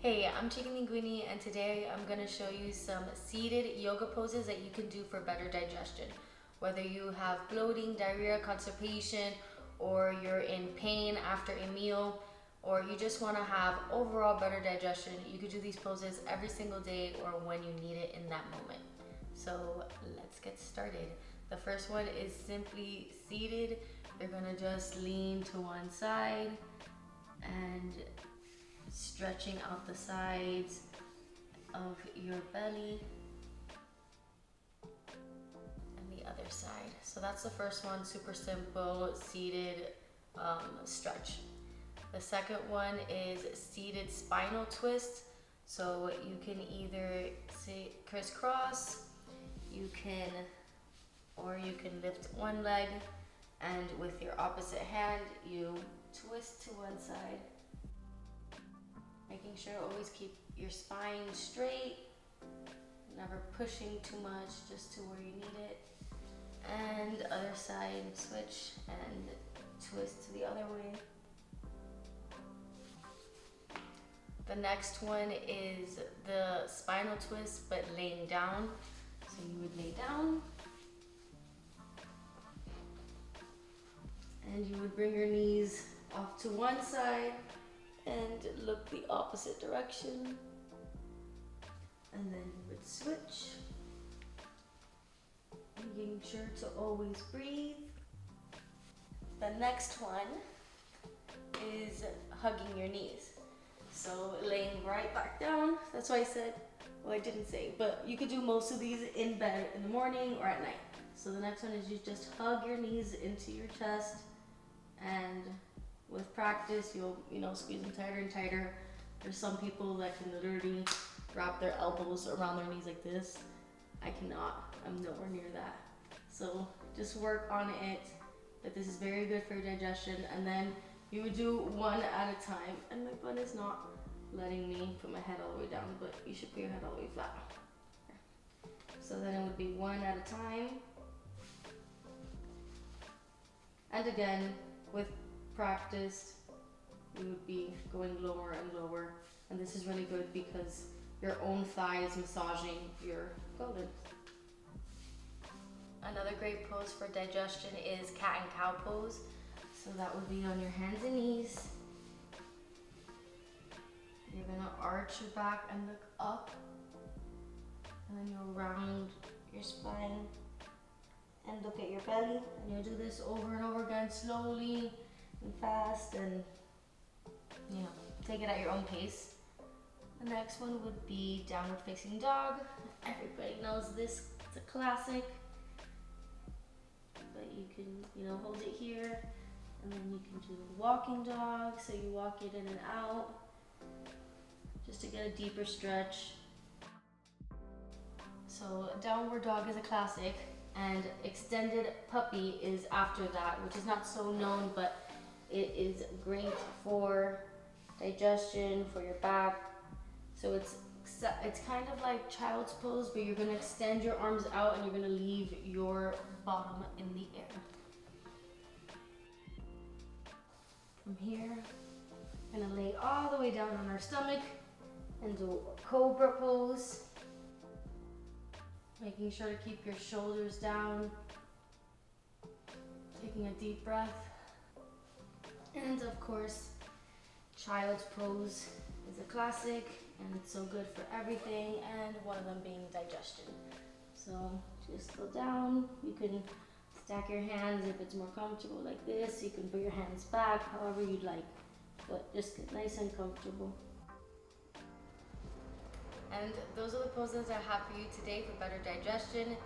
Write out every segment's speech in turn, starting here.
Hey, I'm Chiqui Linguine, and today I'm going to show you some seated yoga poses that you can do for better digestion. Whether you have bloating, diarrhea, constipation, or you're in pain after a meal, or you just want to have overall better digestion, you can do these poses every single day or when you need it in that moment. So let's get started. The first one is simply seated. You're going to just lean to one side and stretching out the sides of your belly and the other side. So that's the first one, super simple, seated stretch. The second one is seated spinal twist. So you can either say crisscross, you can lift one leg, and with your opposite hand, you twist to one side. Making sure to always keep your spine straight, never pushing too much, just to where you need it. And other side, switch and twist to the other way. The next one is the spinal twist, but laying down. So you would lay down, and you would bring your knees off to one side and look the opposite direction, and then you would switch, making sure to always breathe. The next one is hugging your knees, so laying right back down. That's why I said, well, I didn't say, but you could do most of these in bed in the morning or at night. So the next one is you just hug your knees into your chest, and with practice, you'll squeeze them tighter and tighter. There's some people that can literally wrap their elbows around their knees like this. I cannot. I'm nowhere near that. So just work on it. But this is very good for your digestion. And then you would do one at a time. And my butt is not letting me put my head all the way down, but you should put your head all the way flat. So then it would be one at a time. And again, with practice, we would be going lower and lower, and this is really good because your own thigh is massaging your pelvis. Another great pose for digestion is cat and cow pose. So that would be on your hands and knees. You're gonna arch your back and look up, and then you'll round your spine and look at your belly, and you'll do this over and over again, slowly and fast, and take it at your own pace. The next one would be downward facing dog. Everybody knows this, it's a classic, but you can hold it here, and then you can do walking dog, so you walk it in and out just to get a deeper stretch. So downward dog is a classic, and extended puppy is after that, which is not so known, but it is great for digestion, for your back. So it's kind of like child's pose, but you're gonna extend your arms out and you're gonna leave your bottom in the air. From here, we're gonna lay all the way down on our stomach and do a Cobra pose. Making sure to keep your shoulders down. Taking a deep breath. And of course, child's pose is a classic, and it's so good for everything, and one of them being digestion. So just go down. You can stack your hands if it's more comfortable like this. You can put your hands back, however you'd like, but just get nice and comfortable. And those are the poses I have for you today for better digestion.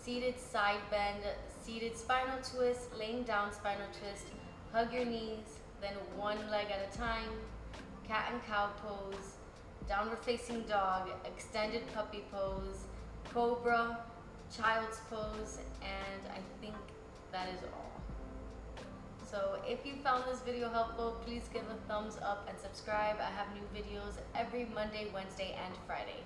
Seated side bend, seated spinal twist, laying down spinal twist, hug your knees, then one leg at a time, cat and cow pose, downward facing dog, extended puppy pose, Cobra, child's pose, and I think that is all. So if you found this video helpful, please give a thumbs up and subscribe. I have new videos every Monday, Wednesday, and Friday.